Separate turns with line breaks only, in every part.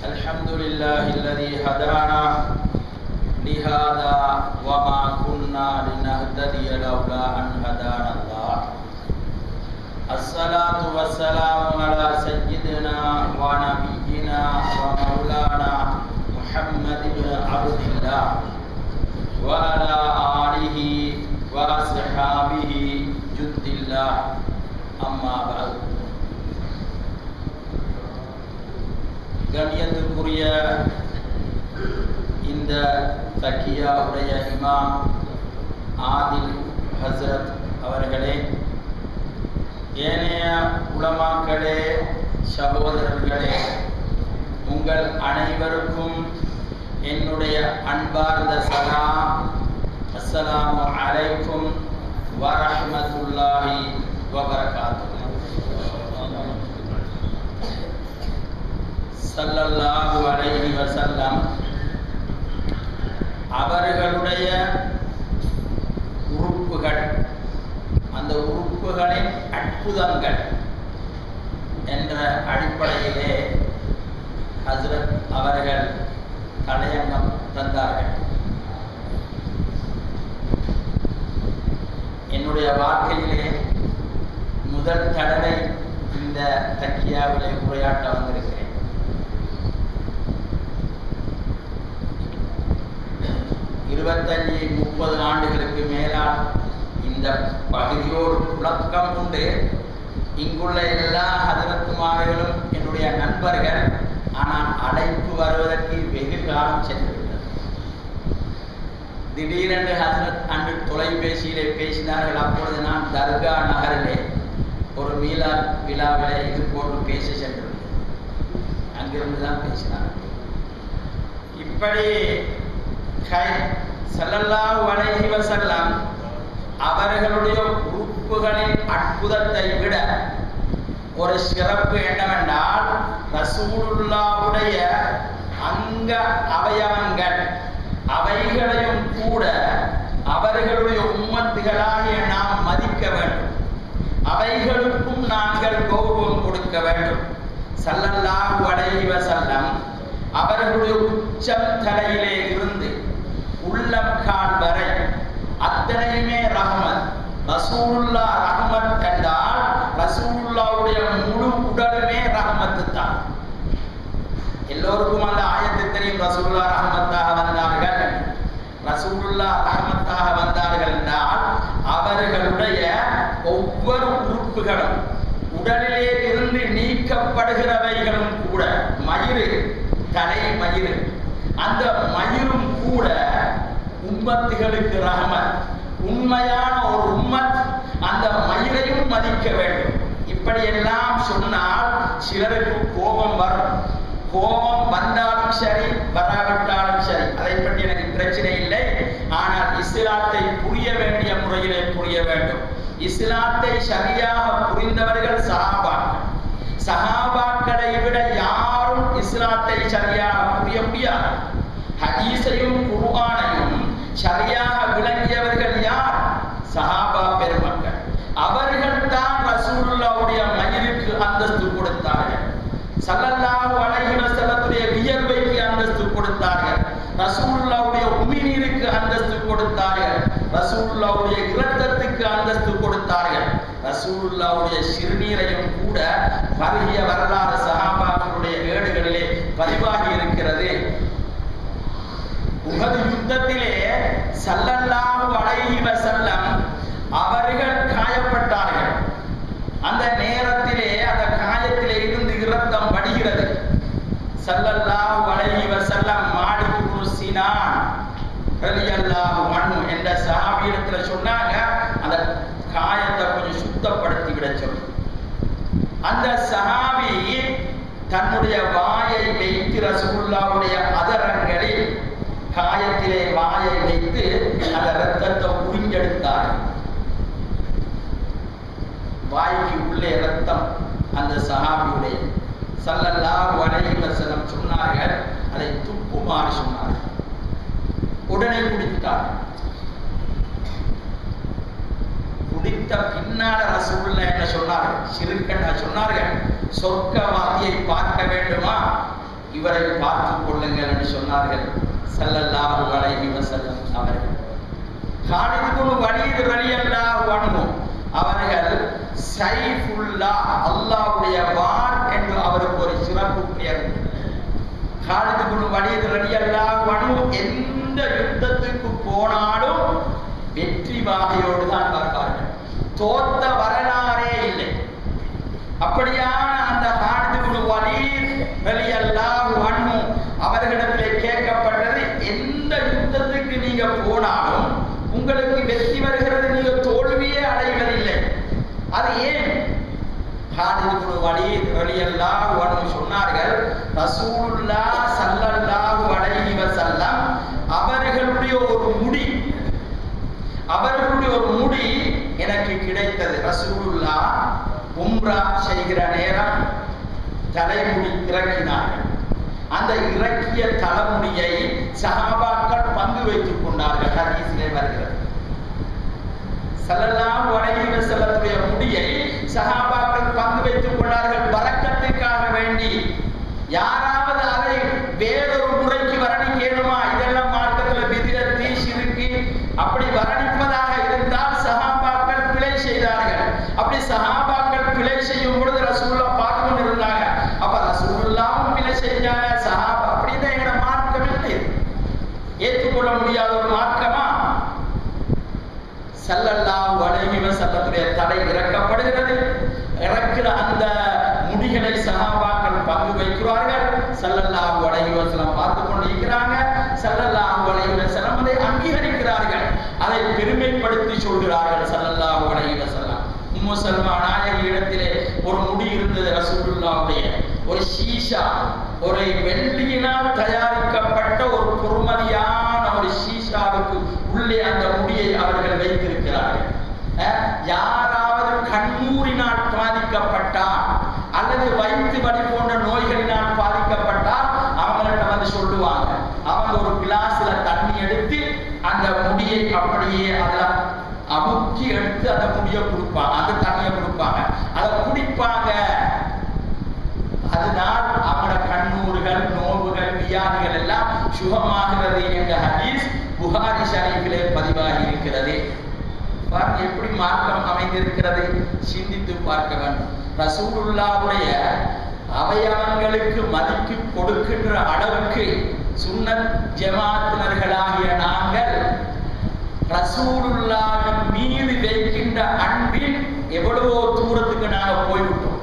الحمد لله الذي هدانا لهذا وما كنا لنهتدي لولا أن هدانا الله. الصلاة والسلام على سيدنا ونبينا ومولانا محمد بن عبد الله وعلى آله وأصحابه جند الله. أما بعد. கண்ணியத்துக்குரிய இந்த தக்கியாவுடைய இமாம் ஆதில் ஹஸ்ரத் அவர்களே, ஏனைய உலமாக்களே, சகோதரர்களே, உங்கள் அனைவருக்கும் என்னுடைய அன்பார்ந்த சலாம். அஸ்ஸலாமு அலைக்கும் வரஹ்மத்துல்லாஹி வபரகாத்துஹு. ஸல்லல்லாஹு அலைஹி வஸல்லம் அவர்களுடைய உறுப்புகள், அந்த உறுப்புகளின் அற்புதங்கள் என்ற அடிப்படையிலே ஹஸ்ரத் அவர்கள் தலையங்கம் தந்தார்கள். என்னுடைய வாழ்க்கையிலே முதல் தடவை இந்த தக்கியாவிலே உரையாற்ற வந்திருக்கிறேன். 25-30 ஆண்டுகளுக்கு மேலால் இந்த பகுதியோடு புழக்கம் உண்டு. இங்குள்ள எல்லா ஹதரத்துமார்களும் என்னுடைய நண்பர்கள். ஆனால் அழைப்பு வருவதற்கு வெகு காலம் சென்றுவிட்டது. திடீரென்று ஹசரத் அன்று தொலைபேசியிலே பேசினார்கள். அப்பொழுது நான் தர்கா நகரிலே ஒரு மீலாத் விழாவிலே இது போன்று பேச சென்றுவிட்டேன். அங்கிருந்து தான் பேசினார்கள். இப்படி ஸல்லல்லாஹு அலைஹி வஸல்லம் அவர்களுடைய உறுப்புகளின் அற்புதத்தை விட ஒரு சிறப்பு என்னவென்றால், ரசூலுல்லாஹ்வுடைய அங்க அவயவங்கள் அவைகளையும் கூட அவர்களுடைய உம்மத்துகளாகிய நாம் மதிக்க வேண்டும். அவைகளுக்கும் நாங்கள் கௌரவம் கொடுக்க வேண்டும். ஸல்லல்லாஹு அலைஹி வஸல்லம் அவர்களுடைய உச்சம் தலையிலே இருந்து உள்ளம் கால் வரை அத்தனையுமே ரஹ்மத். ரசூலுல்லாஹ் ரஹ்மத் என்றால் ரசூலுல்லாஹ்வுடைய முழு உடலுமே ரஹ்மத்து தான். எல்லோருக்கும் அந்த ஆயத்து தெரியும். ரசூலுல்லாஹ் ரஹ்மத்தாக வந்தார்கள், ரசூலுல்லாஹ் ரஹ்மத்தாக வந்தார்கள் என்றால் அவர்களுடைய ஒவ்வொரு உறுப்புகளும் உடலிலே இருந்து நீக்கப்படுகிறவைகளும் கூட, மயிறு, தலை மயிறு, அந்த மயிரும் கூட உம்மத்துகளுக்கு ரஹ்மத். உண்மையான ஒரு உம்மத் அந்த மயிரையும் மதிக்க வேண்டும். இப்படி எல்லாம் சொன்னால் சிலருக்கு கோபம் வரும். கோபம் வந்தாலும் சரி, வராவிட்டாலும் சரி, அதை பற்றி எனக்கு பிரச்சனை இல்லை. ஆனால் இஸ்லாத்தை புரிய வேண்டிய முறையிலே புரிய வேண்டும். இஸ்லாத்தை சரியாக புரிந்தவர்கள் சஹாபாக்கள். சஹாபாக்களை விட யாரும் இஸ்லாத்தை சரியாக புரிய முடியாது. ஹதீஸையும் குர்ஆனையும் சரியாக விளங்கியவர்கள் யார்? சஹாபா பெருமக்கள். அவர்கள் தான் ரசூலுல்லாஹ்வுடைய மயிருக்கு அந்தஸ்து கொடுத்தார்கள். ஸல்லல்லாஹு அலைஹி வஸல்லத்துடைய வியர்வைக்கு அந்தஸ்து கொடுத்தார்கள். ரசூலுல்லாஹ்வுடைய உமிழ்நீருக்கு அந்தஸ்து கொடுத்தார்கள். ரசூலுல்லாஹ்வுடைய இரத்தத்துக்கு அந்தஸ்து கொடுத்தார்கள். ரசூலுல்லாஹ்வுடைய சிறுநீரையும் கூட பருகிய வரலாறு சஹாபாக்களுடைய ஏடுகளிலே பதிவாகி இருக்கிறது. உஹது யுத்தத்திலே ஸல்லல்லாஹு அலைஹி வஸல்லம் அவர்கள் காயப்பட்டார்கள். அந்த நேரத்திலே அந்த காயத்திலே இருந்து இரத்தம் வடிகிறது. ஸல்லல்லாஹு அலைஹி வஸல்லம் மாலிக் இப்னு சினான் ரலியல்லாஹு அன்ஹு என்ற சஹாபியிடத்தில் சொன்னாங்க, அந்த காயத்தை கொஞ்சம் சுத்தப்படுத்தி விட சொல்லி. அந்த சஹாபி தன்னுடைய வாயை வைத்து ரசூலுல்லாஹ்வுடைய அதரங்களில் காயத்திலே வாயை வைத்து அந்த இரத்தத்தை உறிஞ்செடுத்தார். வாய்க்கு உள்ளே இரத்தம் அந்த சஹாபியுடைய. ஸல்லல்லாஹு அலைஹி வஸல்லம் சொன்னார்கள், அதை துப்புமாறு சொன்னார்கள். உடனே குடித்தார். குடித்த பின்னால ரசூலுல்லாஹ் என்ன சொன்னார்கள்? ஷிர்கென்ன சொன்னார்கள், சொர்க்கவாதியை பார்க்க வேண்டுமா? இவரை பார்த்துக் கொள்ளுங்கள் என்று சொன்னார்கள் ஸல்லல்லாஹு அலைஹி வஸல்லம் அவர்கள். காலித் இப்னு வலீத் ரலியல்லாஹு அன்ஹு அவர்கள் சைஃபுல்லாஹ், அல்லாஹ்வுடைய வாள் என்று அவருக்கு ஒரு சிறப்பு பெயர். காலித் இப்னு வலீத் ரலியல்லாஹு அன்ஹு எந்த யுத்தத்துக்கு போனாலும் வெற்றி வாகையோடு தான் பார்ப்பார்கள். தோத்த வரலாறே இல்லை. அப்படியான அந்த காலித் இப்னு வலீத் ரலியல்லாஹு அன்ஹு அவர்களிடத்திலே கேட்கப்பட்டது, எந்த யுத்தத்துக்கு நீங்க போனாலும் உங்களுக்கு வெற்றி வருகிறது, நீங்க தோல்வியே அடைவதில்லை, அது ஏன்? காலித் இப்னு வலீத் ரலியல்லாஹு அன்ஹு சொன்னார்கள், ரசூலுல்லாஹ் ஸல்லல்லாஹு அலைஹி வஸல்லம் அவர்களுடைய ஒரு முடி எனக்கு கிடைத்தது. ரசூலுல்லாஹ் உம்ரா செய்கிற நேரம் தலைமுடி இறக்கினார்கள். அந்த இறக்கிய தலைமுடியை சஹாபாக்கள் பங்கு வைத்துக் கொண்டார்கள். ஹதீஸிலே வருகிறது, ஸல்லல்லாஹு அலைஹி வஸல்லத்துடைய முடியை சஹாபாக்கள் பங்கு வைத்துக் கொண்டார்கள் பரக்கத்துக்காக வேண்டி. யாராவது அதை வேறொரு முறைக்கு வர்ணிக்கணுமா? இதெல்லாம் மார்க்கத்தில் பித்அத் ஷிர்க் அப்படி வர்ணிப்பதாக இருந்தால் சஹாபாக்கள் பிழை செய்தார்கள். அப்படி சஹாபாக்கள் பிழை செய்யும் பொழுது ரசூலுல்லாஹ் பார்த்து கொண்டு இருந்தாங்க. அப்ப ரசூலுல்லாஹ்வும் பிழை செஞ்சாங்க, சஹாபா அப்படிதான் எங்க மார்க்கம் இல்லை, ஏற்றுக்கொள்ள முடியாத ஒரு மார்க்கமா? ஸல்லல்லாஹு அலைஹி வஸல்லத்துடைய தலை இறக்கப்படுகிறது. இறக்கிற அந்த முடிகளை சஹாபாக்கள் பங்கு வைக்கிறார்கள். ஸல்லல்லாஹு அலைஹி வஸல்லம் பார்த்து கொண்டிருக்கிறாங்க. ஸல்லல்லாஹு அலைஹி வஸல்லம் அதை அங்கீகரிக்கிறார்கள், அதை பெருமைப்படுத்தி சொல்கிறார்கள். ஸல்லல்லாஹு அலைஹி வஸல்லம் உம்மு சல்மா நாயகி இடத்திலே ஒரு முடி இருந்தது. ரசூலுல்லாஹ்வுடைய ஒரு ஷீஷா, ஒரு வெள்ளியினால் தயாரிக்கப்பட்ட ஒரு பொறுமதியான ஒரு ஷீஷாவுக்கு உள்ளே அந்த முடியை அவர்கள் வைத்திருக்கிறார்கள். யாராவது கண்ணூரினால் பாதிக்கப்பட்டால் அல்லது வயிற்று வலி போன்ற நோய்களினால் பாதிக்கப்பட்டால் அவங்கள்ட்ட வந்து சொல்லுவாங்க. அவங்க ஒரு கிளாஸ்ல தண்ணி எடுத்து அந்த முடியை அப்படியே அதில் அமுக்கி எடுத்து அந்த முடியை கொடுப்பாங்க, அந்த தண்ணியை கொடுப்பாங்க, அதை குடிப்பாங்க. அதனால் அவங்களோட கண்ணூறுகள், நோவுகள், வியாதிகள் எல்லாம் சுகமாகிறது என்ற ஹதீஸ் புகாரி ஷரீஃபிலே பதிவாகி இருக்கிறது. எப்படி மார்க்கம் அமைந்திருக்கிறது, சிந்தித்து பார்க்க வேண்டும். ரசூலுல்லாஹ்வுடைய அவயவங்களுக்கு மதிப்பு கொடுக்கின்ற அளவுக்கு சுன்னத் ஜமாத்தினர்களாகிய நாங்கள் ரசூலுல்லாஹ்வின் மீது வைக்கின்ற அன்பில் எவ்வளவோ தூரத்துக்கு நாங்கள் போய்விட்டோம்.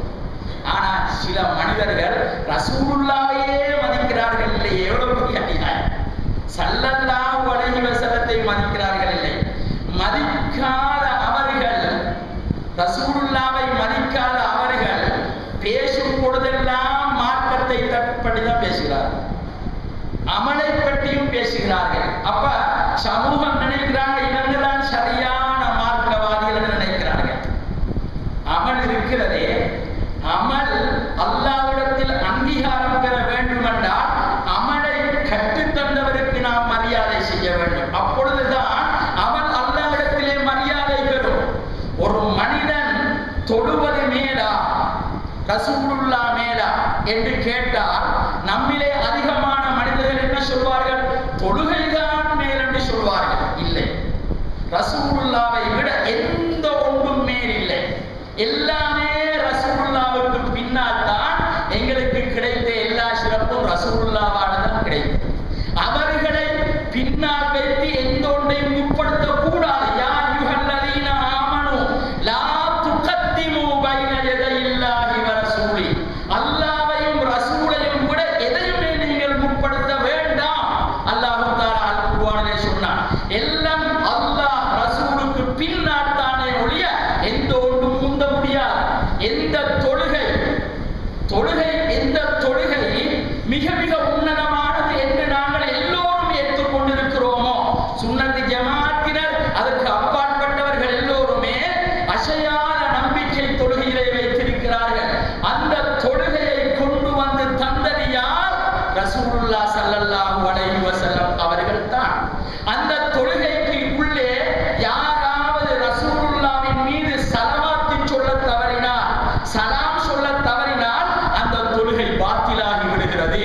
ஆனா சில மனிதர்கள் ரசூலுல்லாஹ்வையே மதிக்கிறார்கள் இல்லை, எவ்வளவு பெரிய அநியாயம்! ஸல்லல்லாஹு அலைஹி வஸல்லத்தை மதிக்கிறார்கள் இல்லை. மதிக்காத அவர்கள், ரசூலுல்லாஹ்வை மதிக்காத அவர்கள் பேசும் பொழுதெல்லாம் மார்க்கத்தை தற்படிதான் பேசுகிறார்கள், அமலை பற்றியும் பேசுகிறார்கள். அப்ப சமூகம் நினைக்கிறாங்க இவங்கதான் சரியான மார்க்கவாதிகள் நினைக்கிறார்கள். அமல் இருக்கிறதே, அமல் அல்லாஹ்விடத்தில் அங்கீகாரம் பெற வேண்டும் என்றால் அமலை கற்றுத்தந்தவருக்கு நாம் மரியாதை செய்ய வேண்டும். அப்பொழுதுதான் அமல் அல்லாஹ்விடத்திலே மரியாதை பெறும். ஒரு மனிதன் தொழுவது மேலா ரசூலுல்லாஹ் மேலா என்று கேட்டால் நம்மிலே அதிகமான மனிதர்கள் என்ன சொல்வார்கள்? தொழுகைதான் மேல் என்று சொல்வார்கள். இல்லை, ரசூலுல்லாஹ்வை விட எந்த ஒன்றும் மேல் இல்லை. எல்லாமே ரசூலுல்லாஹ்வுக்கு பின்னால் தான் எங்களுக்கு கிடைத்த எல்லா சிறப்பும் ரசூலுல்லாஹ்வால தான் கிடைத்தது. அவர்களை பின்னால் வைத்து எந்த ஒன்றையும் முற்படுத்த கூடாது. யா அய்யுஹல்லதீன ஆமனூ லா துகத்திமு பைன யதையில்லாஹி வ ரசூலி, அல்லாஹ்வையும் ரசூலையும் விட எதையுமே நீங்கள் முற்படுத்த வேண்டாம். அல்லாஹ் தஆலா அல் குர்ஆனிலே சொன்னான். எல்லாம் அல்லாஹ் ரசூலுக்கு பின்னால் தானே ஒழிய எந்த ஒன்றும் முந்த முடியாது. எந்த தொழுகை எந்த தொழுகை மிக மிக உன்னதமானது என்று நாங்கள் எல்லோரும் ஏற்றுக்கொண்டிருக்கிறோமோ, சுன்னத் ஜமாஅத்தினர் அதற்கு அப்பாற்பட்டவர்கள் எல்லோருமே அசையாத நம்பிக்கை தொழுகையிலே வைத்திருக்கிறார்கள். அந்த தொழுகையை கொண்டு வந்து தந்தது யார்? ரசூலுல்லாஹ் ஸல்லல்லாஹு அலைஹி வஸல்லம் அவர்கள் தான். அந்த தொழுகைக்கு உள்ளே யாராவது ரசூலுல்லாஹ்வின் மீது ஸலவாத் சொல்ல தவறினால், சலாம் சொல்ல தவறினால் அந்த தொழுகை பாத்திலாகி விடுகிறது.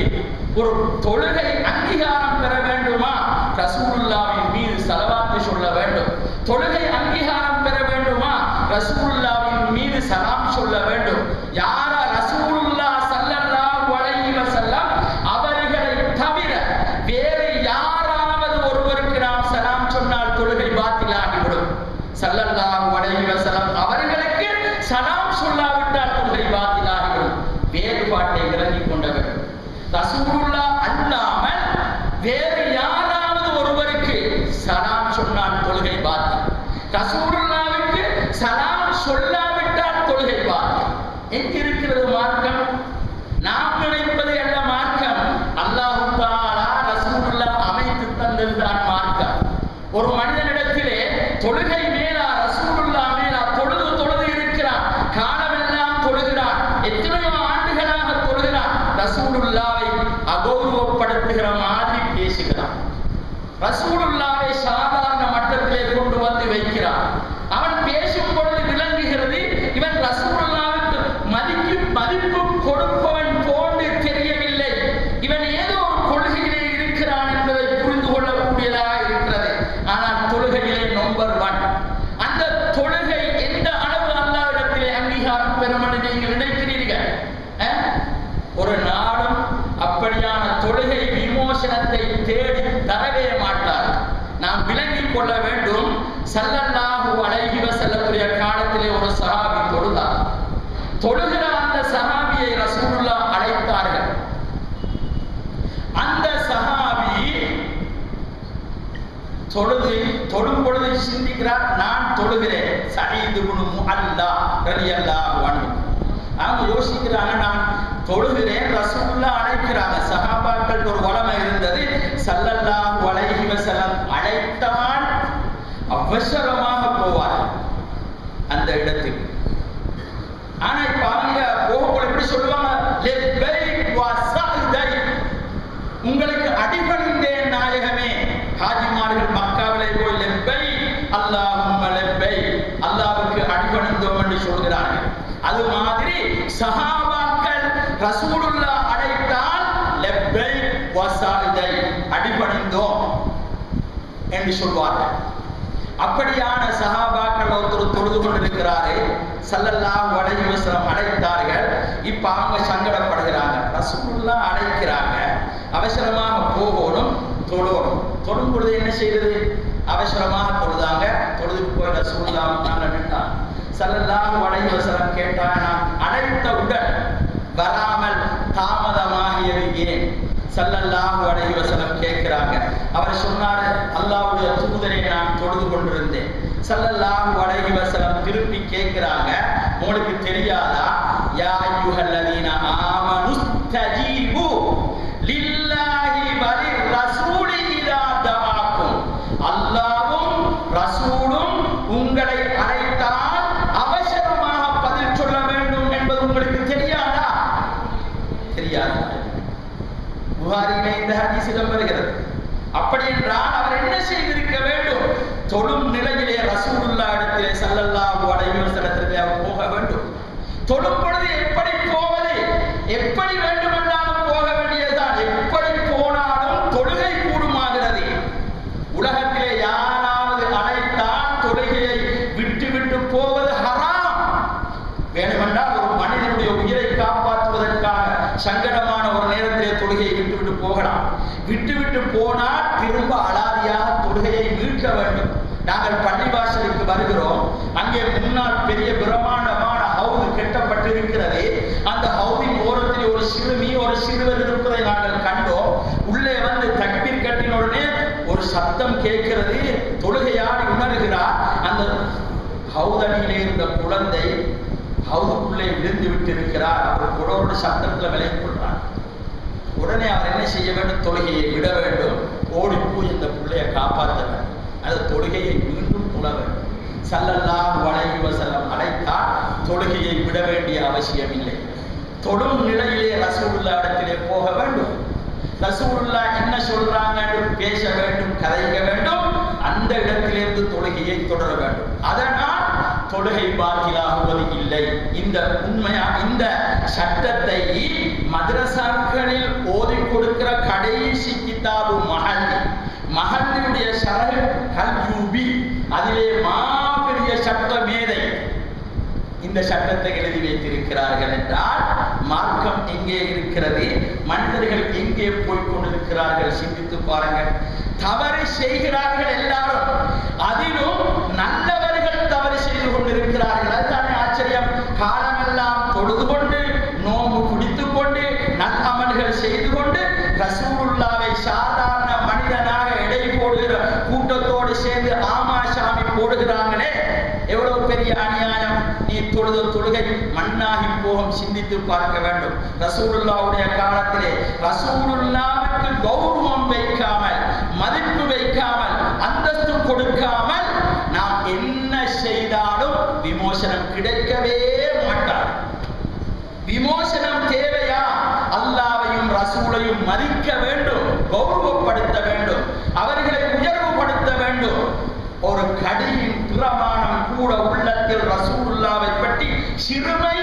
ஒரு தொழுகை அங்கீகாரம் பெற வேண்டுமா? ரசூலுல்லாஹ்வின் மீது ஸலவாத் சொல்ல வேண்டும். தொழுகை அங்கீகாரம் பெற வேண்டுமா? ரசூலுல்லாஹ்வின் மீது சலாம் சொல்ல வேண்டும். யார ரசூலுல்லாஹ் ஸல்லல்லாஹு அலைஹி வஸல்லம் அவர்களை தவிர வேறு யாராவது ஒருவருக்கு நாம் சலாம் சொன்னால் தொழுகை பாத்திலாகிவிடும். ஸல்லல்லாஹு அலைஹி வஸல்லம் அவர்களுக்கு சலாம் சொல்லாவிட்டால் தொழுகை பாத்திலாகிவிடும். வேறுபாட்டை விளங்கிக் கொள்ள வேண்டும். ரசூலுல்லாஹ் அல்லாமல் வேறு யாராவது ஒருவருக்கு சலாம் சொன்னால் தொழுகை பாத்தில். ரசூலுல்லாஹ்வுக்கு சலாம் சொல்லாவிட்டால் தொழுகை பாத்தில். எங்க இருக்கிறது மார்க்கம்? நாம் நினைப்பது அல்ல மார்க்கம். அல்லாஹ் தஆலா ரசூலுல்லாஹ் அமைத்து தந்ததுதான் மார்க்கம். ஒரு மனிதனிடத்திலே தொழுகை மேலா ரசூலுல்லாஹ் மேலா தொழுது இருக்கிறான், காலமெல்லாம் தொழுகிறான், எத்தனையோ ஆண்டுகளாக தொழுகிறான், ரசூலுல்லாஹ்வை அகௌரவப்படுத்துகிற மாதிரி பேசுகிறான், ரசூலுல்லாஹ்வை சாதாரண மட்டத்திலே கொண்டு வந்து வைக்கிறான். அவன் பேசும் பொழுது விளங்குகிறது இவன் ரசூலுல்லாஹ்வுக்கு மதிப்பு கொடுப்பவன் போன்று தெரியவில்லை, இவன் ஏதோ ஒரு கொள்கையிலே இருக்கிறான் என்பதை புரிந்து கொள்ளக்கூடியதாக இருக்கிறது. ஆனால் தொழுகையிலே நம்பர் 1. அந்த தொழுகை எந்த அளவு அல்லாஹ்விடத்திலே அங்கீகாரம் பெறும் என்று நீங்கள் நினைக்கிறீர்கள்? ஒரு நாடும் அப்படியான தொழுகை விமோசனத்தை தேடி தரவே மாட்டார். நாம் விளங்கிக் கொள்ள வேண்டும். ஸல்லல்லாஹு அலைஹி வஸல்லமுடைய காலத்திலே ஒரு சஹாபி தொழுதார். தொழுகிற அந்த சஹாபியை ரசூலுல்லாஹ் அழைத்தார்கள். அந்த சஹாபி தொழும் பொழுது சிந்திக்கிறார், நான் தொழுகிறேன். சயீத் இப்னு முஅல்லா ரலியல்லாஹு அன்ஹு அவங்க யோசிக்கிறாங்க, நான் தொழுகிறேன், ரசூலுல்லாஹ் அழைக்கிறாங்க. சஹாபாக்கள் ஒரு வளமை இருந்தது, ஸல்லல்லாஹு அலைஹி வஸல்லம் அழைத்தால் அவசரமாக போவார் அந்த இடத்துக்கு. ஆனா இப்ப அவங்க போகும்போது எப்படி சொல்லுவாங்க? லெப்பைக் வ ஸஅதைக், உங்களுக்கு அடிபணிந்தேன் நாயகமே. ஹாஜிமார்கள் மக்காவிலே போய் லெப்பைக் அல்லாஹும்ம லெப்பைக், அல்லாஹ்வுக்கு அடிபணிந்தோம் என்று சொல்கிறார்கள். அது மாதிரி சஹாபாக்கள் ரசூலுல்லாஹ் அழைத்தால் லெப்பைக் வ ஸஅதைக், அடிபணிந்தோம் என்று சொல்வார்கள். அப்படியான சஹாபாக்கள் ஒருத்தர் தொழுது கொண்டிருக்கிறாரு, ஸல்லல்லாஹு அலைஹி வஸல்லம் அழைத்தார்கள். இப்ப அவங்க சங்கடப்படுகிறாங்க, ரசூலுல்லாஹ் அழைக்கிறாங்க, அவசரமாக போகணும், தொழணும். தொழும் பொழுது என்ன செய்யறது? அவசரமாக தொழுதாங்க. தொழுதுக்கு போய் ரசூலுல்லாஹ் நின்றாங்க. ஸல்லல்லாஹு அலைஹி வஸல்லம் கேட்டாங்க, அழைத்தவுடன் வராமல் தாமதமாகியது ஏன்? ஸல்லல்லாஹு அலைஹி வஸல்லம் கேட்கிறாங்க. அவர் சொன்னார், அல்லாஹ்வுடைய தூதரை நான் தொழுது கொண்டிருந்தேன். ஸல்லல்லாஹு அலைஹி வஸல்லம் திருப்பி கேட்கிறாங்க, உங்களுக்கு தெரியாதா? யா அய்யுஹல்லதீன ஆமனுஸ்தஜீபு லில்லாஹி வலிர் ரசூலி இதா தஆக்கும், அல்லாஹ்வும் ரசூலும் உங்களை அழைத்தால் அவசரமாக பதில் சொல்ல வேண்டும் என்பது உங்களுக்கு தெரியாதா? தெரியாது. புகாரிலே இந்த ஹதீஸ் இடம்பெறுகிறது. அப்படி என்றால் அவர் என்ன செய்திருக்க வேண்டும்? தொழும் நிலையிலே ரசூலுல்லாஹ் இடத்திலே ஸல்லல்லாஹு அலைஹி வஸல்லத்திலே அவர் போக வேண்டும். தொழும் பொழுது எப்படி போவது? எப்படி வேண்டுமென்றாலும் போக வேண்டியதுதான். எப்படி போனாலும் தொழுகை கூடுமாகிறது. உலகத்திலே யாராவது அழைத்தால் தொழுகையை விட்டு போவது ஹராம். வேண்டுமென்றால் ஒரு மனிதனுடைய உயிரை காப்பாற்றுவதற்காக சங்கடமான ஒரு நேரத்திலே தொழுகையை விட்டு போகலாம். விட்டு போனால் திரும்ப அலாதியாக தொழுகையை மீட்க வேண்டும். நாங்கள் பள்ளிவாசலுக்கு வருகிறோம், அங்கே முன்னால் பெரிய பிரம்மாண்டமான ஹவுது கட்டப்பட்டிருக்கிறது. அந்த ஹவுதின் ஓரத்தில் ஒரு சிறுமி ஒரு சிறுவர் இருப்பதை நாங்கள் கண்டோம். உள்ளே வந்து தக்பீர் கட்டின உடனே ஒரு சத்தம் கேட்கிறது. தொழுகையாடி உணர்கிறார். அந்த ஹவுதடியிலே இருந்த குழந்தை ஹவுதுக்குள்ளே விழுந்து விட்டு இருக்கிறார். அவர் குடோடு சத்தத்துல விலகி கொள்றார். உடனே அவர் என்ன செய்ய வேண்டும்? தொழுகையை விட வேண்டும். ஓடி போய் இந்த பிள்ளையை காப்பாற்ற வேண்டும். அந்த தொழுகையை மீண்டும் தொழ வேண்டும். ஸல்லல்லாஹு அலைஹி வஸல்லம் அழைத்தால் தொழுகையை விட வேண்டிய அவசியம் இல்லை. தொழும் நிலையிலே ரசூலுல்லாஹ் இடத்திலே போக வேண்டும். ரசூலுல்லாஹ் என்ன சொல்றாங்க பேச வேண்டும், கதைக்க வேண்டும். அந்த இடத்திலிருந்து தொழுகையை தொடர வேண்டும். அதனால் தொழுகை பாத்திலாகுவது இல்லை. இந்த சட்டத்தை மதரசாக்களில் ஓதி கொடுக்கிற கடைசி கிதாபு மஹல்லியுடைய ஷரஹ் கல்யூபி, அதிலே மாபெரிய சட்ட மேதை இந்த சட்டத்தை எழுதி வைத்திருக்கிறார்கள் என்றால் மார்க்கம் எங்கே இருக்கிறது, மனிதர்கள் எங்கே போய் கொண்டிருக்கிறார்கள் சிந்தித்து பாருங்கள். தவறு செய்கிறார்கள் எல்லாரும், அதிலும் நல்லவர்கள் தவறு செய்து கொண்டிருக்கிறார்கள். அதுதானே ஆச்சரியம். காலமெல்லாம் தொழுது கொண்டு நோம்பு குடித்துக் கொண்டு நல்லமல்கள் செய்து கொண்டு ரசூலுல்லாவை சாதாரண மனிதனாக எடை போடுகிற கூட்டத்தோடு சேர்ந்து ஆமாசாமி போடுகிறாங்களே, எவ்வளவு பெரிய அநியாயம். நீ தொழுத தொழுகை மண்ணாகி போகும். சிந்தித்து பார்க்க வேண்டும். ரசூலுல்லாவுடைய காலத்திலே ரசூலுல்லாவுக்கு கௌரவம் வைக்காமல், மதிப்பு வைக்காமல், அந்தஸ்து கொடுக்காமல் நாம் என்ன செய்தாலும் விமோசனம் கிடைக்கவே மாட்டார். விமோசனம் தேவையா? அல்லாஹ்வையும் ரசூலையும் மதிக்க வேண்டும், கௌரவப்படுத்த வேண்டும், அவர்களை உயர்வுபடுத்த வேண்டும். ஒரு கடியின் பிரமாணம் கூட உள்ளத்தில் ரசூலுல்லாவை பற்றி சிறுமை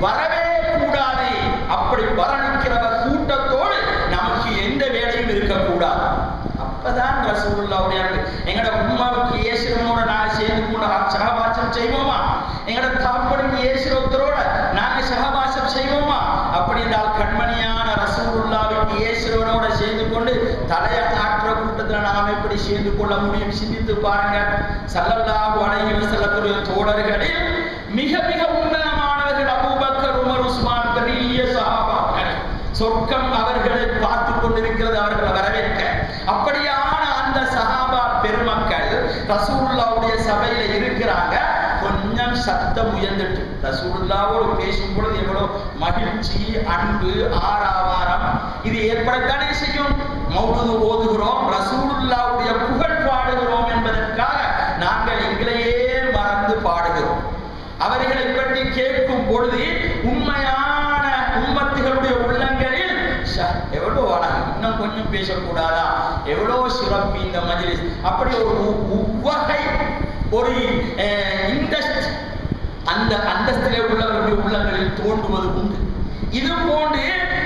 வரவே கூடாது. அப்படி வரணிக்கிறவர் கூட்டத்தோடு நமக்கு எந்த வேலையும் இருக்கக்கூடாது. அப்பதான் ரசூலுல்லாவுடைய எங்கட உம்மாவுக்கு ஏசுறவனோட நாங்க சேர்ந்து கூட சகவாசம் செய்வோமா? எங்கட தாப்பனுக்கு ஏசுறவத்தரோட நாங்க சகவாசம் செய்வோமா? அப்படி என்றால் கண்மணியான ரசூலுல்லாவுக்கு ஏசுறவனோட சேர்ந்து கொண்டு தலைய ஆற்ற கூட்டத்தில் நாம் எப்படி சேர்ந்து கொள்ள முடியும்? சிந்தித்து பாருங்க. ஸல்லல்லாஹு அலைஹி வஸல்லமுடைய தோழர்களில் மிக மிக உன்னதமானவர்கள் அபூபக்கர், உமர், உஸ்மான், பெரிய சஹாபாக்கள். சொர்க்கம் அவர்களை பார்த்து கொண்டிருக்கிறது, அவர்களை வரவேற்க. அப்படியான அந்த சஹாபா பெருமக்கள் ரசூலுல்லாவுடைய சபையில இருக்கிறாங்க. கொஞ்சம் சத்தம் உயர்ந்துட்டு ரசூலுல்லாவோடு பேசும் பொழுது எவ்வளவு மகிழ்ச்சி, அன்பு, ஆரவாரம் இது ஏற்படத்தானே செய்யும். மௌலூது ஓதுகிறோம், ரசூலுல்லாவுடைய புகழ் பாடுகிறோம் என்பதற்காக நாங்கள் எங்களையே மறந்து பாடுகிறோம். அவர்களை பற்றி கேட்கும் பொழுது உண்மையான உம்மத்துகளுடைய உள்ளங்களில் எவ்வளவு அழகு, இன்னும் கொஞ்சம் பேசக்கூடாதா, எவ்வளவு சிறப்பு இந்த மஜ்லிஸ். அப்படி ஒரு உவகை, ஒரு இன்ட்ரெஸ்ட் அந்த அந்தஸ்திலே உள்ளவர்களுடைய உள்ளங்களில் தோன்றுவது உண்டு. இது போன்று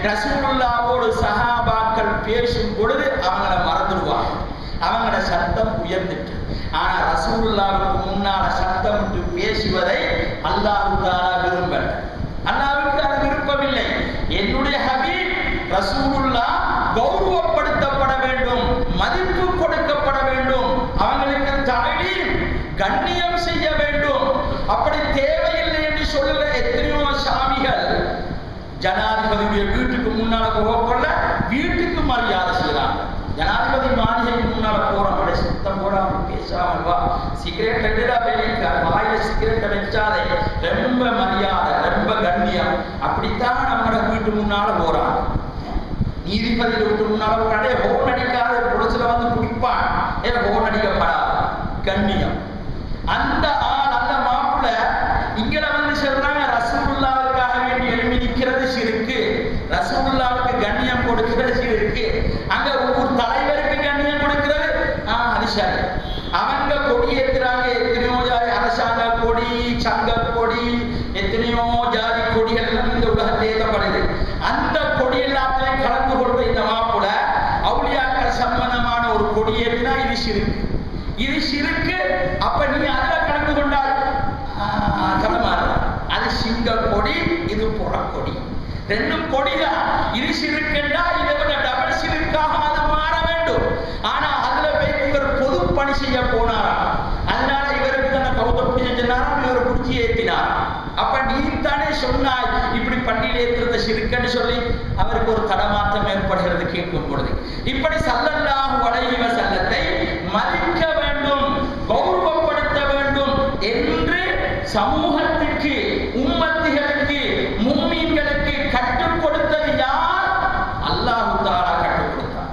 ரசூலுல்லாவோடு சஹாபாக்கள் பேசும் பொழுது அவங்கள மறந்துடுவாங்க, அவங்களோட சத்தம் உயர்ந்துட்டு. ஆனா ரசூலுல்லாவுக்கு முன்னால சத்தம் விட்டு பேசுவதை அல்லாஹ் தஆலா விரும்பல. அல்லாஹ்வுக்கு அது விருப்பமில்லை. என்னுடைய ஹபீப் ரசூலுல்லா கௌரவப்படுத்தப்பட வேண்டும், மதிப்பு கொடுக்கப்பட வேண்டும், அவங்களுக்கு தஅலீம் கண்ணியம் செய்ய வேண்டும். அப்படி தேவையில்லை என்று சொல்லுற எத்தனையோ சாமிகள் ஜனாதிபதியுடைய வீட்டுக்கு முன்னால போகப்படல, வீட்டுக்கு மரியாதை செய்யறாங்க. ஜனாதிபதி மாளிகைக்கு முன்னால போறோம், அப்படி சுத்தம் போடாம பேசாமல் வா, சிகரெட் எடுடா வெளிக்க, வாயில சிகரெட்டை வச்சாதே, ரொம்ப மரியாதை, ரொம்ப கண்ணியம். அப்படித்தான் நம்ம வீட்டு முன்னால போறாங்க. நீதிபதி வீட்டு முன்னால போறாடே, ஹோன் அடிக்காத புலசுல வந்து குடிப்பான், ஹோன் அடிக்கப்படாது, கண்ணியம். அந்த ஆள், அந்த மாப்பிள்ள இங்கட வந்து சொல்றாங்க ரசூலுல்லாவுக்காக வேண்டி எழுப்பி நிற்கிறது சிறுக்கு, ரசூலுல்லாவுக்கு கண்ணியம் கொடுக்கிறது சிறுக்கு. அங்க ஊர் தலைவருக்கு கண்ணியம் கொடுக்கிறது அது சரி. அவங்க கொடி ஏத்துறாங்க, எத்தனையோ ஜாதி அரசாங்க கொடி, சங்க கொடி, எத்தனையோ ஜாதி கொடிகள் எல்லாம் இந்த உலகத்தில் ஏற்றப்படுது. அந்த கொடி எல்லாத்தையும் கலந்து கொள்ற இந்த மாப்பிள்ள அவுலியாக்கள் சம்பந்தமான ஒரு கொடி ஏற்றினா இது சிறுக்கு, இது சிறுக்கு. அப்ப நீ அதுல கலந்து கொண்டால் தலைமாறு, அது சிங்க கொடி, இது புறக்கொடி, ரெண்டும் கொடிதான். இது சிறுக்கென்றா இதை விட டபுள் சிறுக்காக அது மாற வேண்டும். ஆனா அதுல போய் இவர் பொது பணி செய்ய போனாரா, அதனால இவருக்கு தானே கௌத பிடிச்ச சொன்னாராம், இவர் பிடிச்சி ஏற்றினார். அப்ப நீ தானே சொன்னாய் இப்படி பள்ளியில் ஏற்றுறத சிறுக்கன்னு சொல்லி அவருக்கு ஒரு தடமாற்றம் ஏற்படுகிறது கேட்கும் பொழுது. இப்படி ஸல்லல்லாஹு அலைஹி வஸல்லத்தை மதிக்க வேண்டும், கௌரவப்படுத்த வேண்டும் என்று சமூகத்துக்கு, உம்மத்துகளுக்கு, முஃமின்களுக்கு கற்றுக் கொடுத்தது யார்? அல்லாஹ் தஆலா கற்றுக் கொடுத்தார்.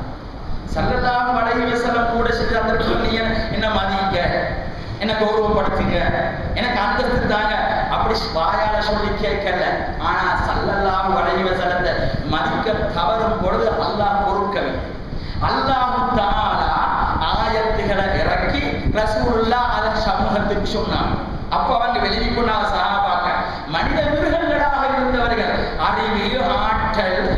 ஸல்லல்லாஹு அலைஹி வஸல்லம் கூட சில சந்தர்ப்பங்கள் என்ன மதிங்க, என்ன கௌரவப்படுத்துங்க, எனக்கு அந்தஸ்து தாங்க, அப்படி வாயால சொல்லி கேட்கல. ஆனா ஸல்லல்லாஹு அலைஹி வஸல்லத்தை மதிக்க தவறும் பொழுது அல்லாஹ் பொறுக்கவில்லை. அல்லாஹ் தஆலா ஆயத்துகளை இறக்கி ரசூலுல்லாஹ் அதை சமூகத்துக்கு சொன்னாங்க. அப்ப அவங்க வெளியே கொண்டாங்க சஹாபாக்கள் மனித மிருகங்களாக இருந்தவர்கள், அறிவு, ஆற்றல்,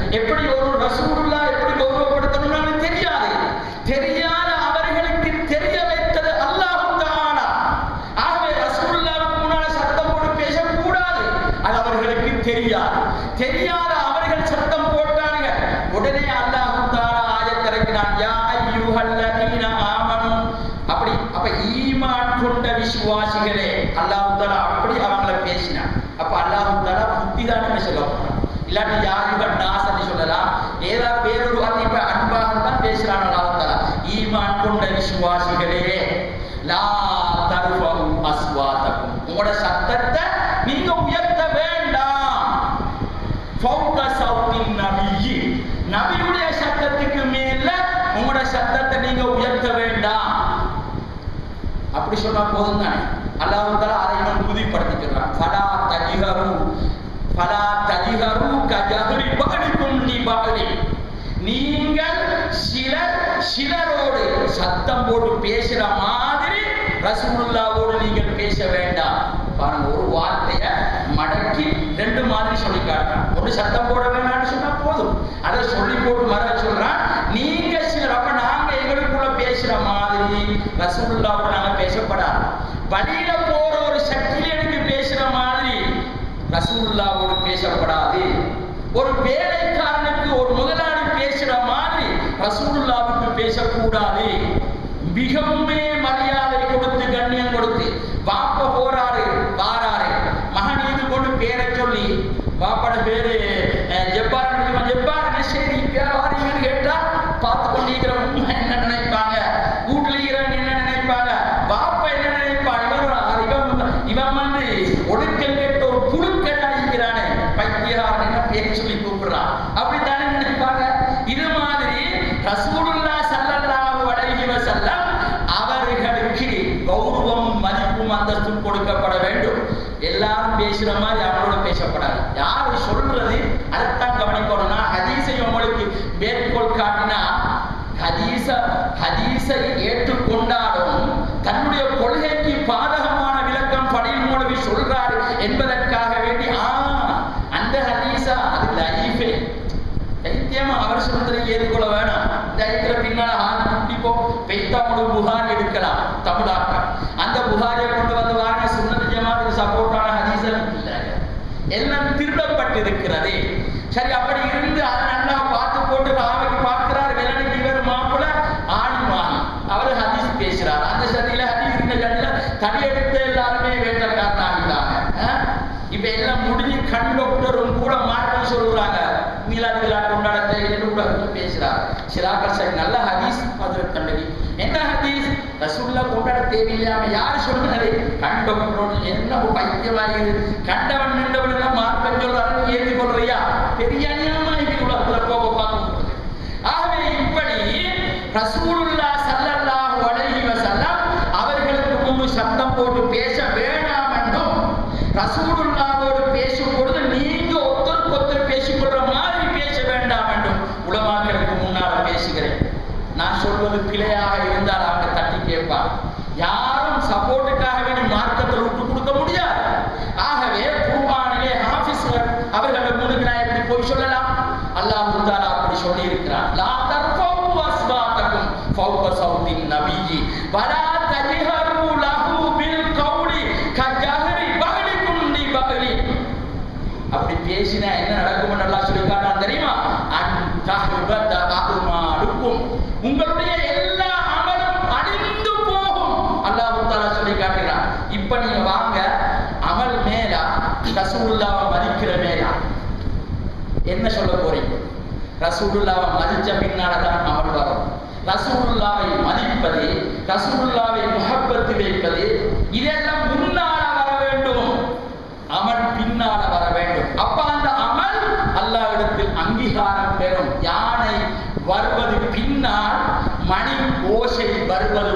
இல்லாட்டி யாருவன் நாசன்னு சொல்லலாம். ஏதாவது வேறொரு வார்த்தை இப்ப அன்பாகத்தான் பேசுறான் அல்லாஹ் தஆலா. ஈமான் கொண்ட விசுவாசிகளே, லா தர்ஃபஉ அஸ்வாதக்கும், உங்களோட சத்தத்தை நீங்க உயர்த்த வேண்டாம். ஃபௌக சௌத்தின் நபியி, நபியுடைய சத்தத்துக்கு மேல உங்களோட சத்தத்தை நீங்க உயர்த்த வேண்டாம். அப்படி சொன்னா போதும் தானே. அல்லாஹ் தஆலா அதை இன்னும் உறுதிப்படுத்தி சொல்றான். ஃபலா தஜிஹரு கஜஹரி பஅலிக்கும் லிபஅலி, நீங்கள் சிலரோடு சத்தம் போட்டு பேசுற மாதிரி ரசூலுல்லாஹ்வோடு நீங்கள் பேச வேண்டாம். பாருங்க, ஒரு வார்த்தைய மடக்கி ரெண்டு மாதிரி சொல்லி காட்டுறான். ஒரு சத்தம் போட வேண்டாம்னு சொன்னா போதும், அதை சொல்லி போட்டு மற சொல்றான். நீங்க சிலர், அப்ப நாங்க எங்களுக்குள்ள பேசுற மாதிரி ரசூலுல்லாஹ்வோட நாங்க பேசப்படாது. வழியில போற ஒரு சக்கிலியனுக்கு பேசுற மாதிரி ரசூலுல்லாஹ்வோடு பேசப்படாது. ஒரு வேலைக்காரனுக்கு ஒரு முதலாளி பேசுற மாதிரி ரசூலுல்லாஹ்வுக்கு பேசக்கூடாது. மிகவும் மரியாதை கொடுத்து கண்ணியம் கொடுத்து வாப்ப போறாரு வாராரு, மகன் இது கொண்டு பேரை சொல்லி, வாப்பட பேரு ஜப்பார், ஜப்பார் சரி வாரீங்கன்னு கேட்டா பார்த்து கொண்டிருக்கிற உண்மை என்ன நினைப்பாங்க, வீட்டுல இருக்கிறவங்க என்ன நினைப்பாங்க, வாப்ப என்ன நினைப்பாங்க, இவன் வந்து ஒடுக்கல் கேட்ட ஒரு புழுக்கடா இருக்கிறானே பைத்தியகாரன் என்ன பேர் சொல்லி கூப்பிடுறான், அப்படித்தானே நினைப்பாங்க. இது மாதிரி ரசூலுல்லாஹ் ஸல்லல்லாஹு அலைஹி வஸல்லம் அவர்களுக்கு கௌரவமும் மதிப்பும் அந்தஸ்தும் கொடுக்கப்பட வேண்டும். எல்லாரும் பேசுற மாதிரி அவங்களோட பேசப்படாது. யாரு சொல்றது அதைத்தான் கவனிக்கணும். நான் ஹதீஸை உங்களுக்கு மேற்கோள் காட்டினா ஹதீஸை ஏற்றுக்கொண்டாலும் தன்னுடைய கொள்கைக்கு பாதகமான விளக்கம் ஃபலீல் மௌலவி சொல்றாரு என்பதற்காக வேண்டி அந்த ஹதீஸா அது லைஃபே தைத்தியமா அவர் சொல்றதை ஏற்றுக்கொள்ள வேணாம். இந்த ஐக்கிற பின்னால குட்டிப்போ பெய்தாமுடு புகாரி எடுக்கலாம் தமிழாக்க. அந்த புகாரியை கொண்டு வந்து வாங்க, சுன்னத் ஜமாத்துக்கு சப்போர்ட்டான ஹதீஸெல்லாம் இல்லை, எல்லாம் திருடப்பட்டிருக்கிறது. சரி, அப்படி இருந்து அதை நல்லா பார்த்து போட்டு ராவைக்கு பார்க்கிறார். வெள்ளனுக்கு இவர் மாப்பிள்ள ஆணிமானி, அவர் ஹதீஸ் பேசுறார். அந்த சதியில ஹதீஸ் இந்த சதியில தடி எடுத்து எல்லாருமே வேட்டக்காரன் ஆகிட்டாங்க. இப்ப எல்லாம் முடிஞ்சு கண் டாக்டரும் கூட மாற்றம் சொல்றாங்க, மீலாது விழா கொண்டாட தேவையில்லை கூட பேசுறாரு. சிராக்கர் சாஹிப் நல்ல ஹதீஸ் ஹஜ்ரத் கண்டவி, என்ன ஹதீஸ், ரசூலுல்லாஹ் கொண்டாட தேவையில்லாம யாரு சொன்னது, கண் டாக்டரோடு என்ன பைத்தியமாயிரு, கண்டவன் நின்றவன் எல்லாம் மார்க்கம் சொல்றாரு ஏற்றுக்கொள்றியா, பெரிய அநியாயமா இது உலகத்துல போக பார்க்க. ஆகவே இப்படி ரசூலுல்லாஹ் ஸல்லல்லாஹு அலைஹி வஸல்லம் அவர்களுக்கு முன்பு சத்தம் போட்டு பேச வேண்டாம் என்றும், ரசூலுல்லாஹ்வோடு பேசும் பொழுது நீங்க ஒருத்தருக்கு ஒருத்தர் பேசிக்கொள்ற மாதிரி பேச வேண்டாம் என்றும் உலமாக்களுக்கு முன்னால பேசுகிறேன். நான் சொல்வது பிழையாக இருந்தால் அவங்க தட்டி கேட்பார். யாரும் சப்போர்ட்டுக்காக வேண்டி மார்க்கத்தில் விட்டு கொடுக்க முடியாது. ஆகவே குர்ஆனிலே ஹாஃபிஸ்கள் அவர்களை முன்னுக்கு நான் எப்படி போய் சொல்லலாம்? அல்லாஹ் தஆலா அப்படி சொல்லி இருக்கிறார். லா தர்ஃபஉ அஸ்வாதக்கும் ஃபௌக சௌத்தின் நபியி வலா தஜ்ஹரு லஹு பில் கௌலி கஜஹரி பஅலிக்கும் லிபஅலி. அப்படி பேசினா என்ன நடக்கும்னு அல்லாஹ் சொல்லி காட்டுறான் தெரியுமா? அன் தஹ்பத அமாலுக்கும், உங்களுடைய எல்லா அமலும் அழிந்து போகும். அல்லாஹ் தஆலா சொல்லி காட்டுறான். இப்ப நீங்க வாங்க, அமல் மேலா ரசூலுல்லாஹ்வை மதிக்கிற மேலா என்ன சொல்ல போறீங்க? ரசூலுல்லாஹ்வை மதிச்ச பின்னால்தான் அமல் வரும். ரசூலுல்லாஹ்வை மதிப்பது, ரசூலுல்லாஹ்வை முஹப்பத் வைப்பது, இதெல்லாம் முன்னால வர வேண்டும், அமல் பின்னால வர வேண்டும். அப்ப அந்த அமல் அல்லாஹ்விடத்தில் அங்கீகாரம் பெறும். யானை வருவது பின்னால், மணி ஓசை வருவது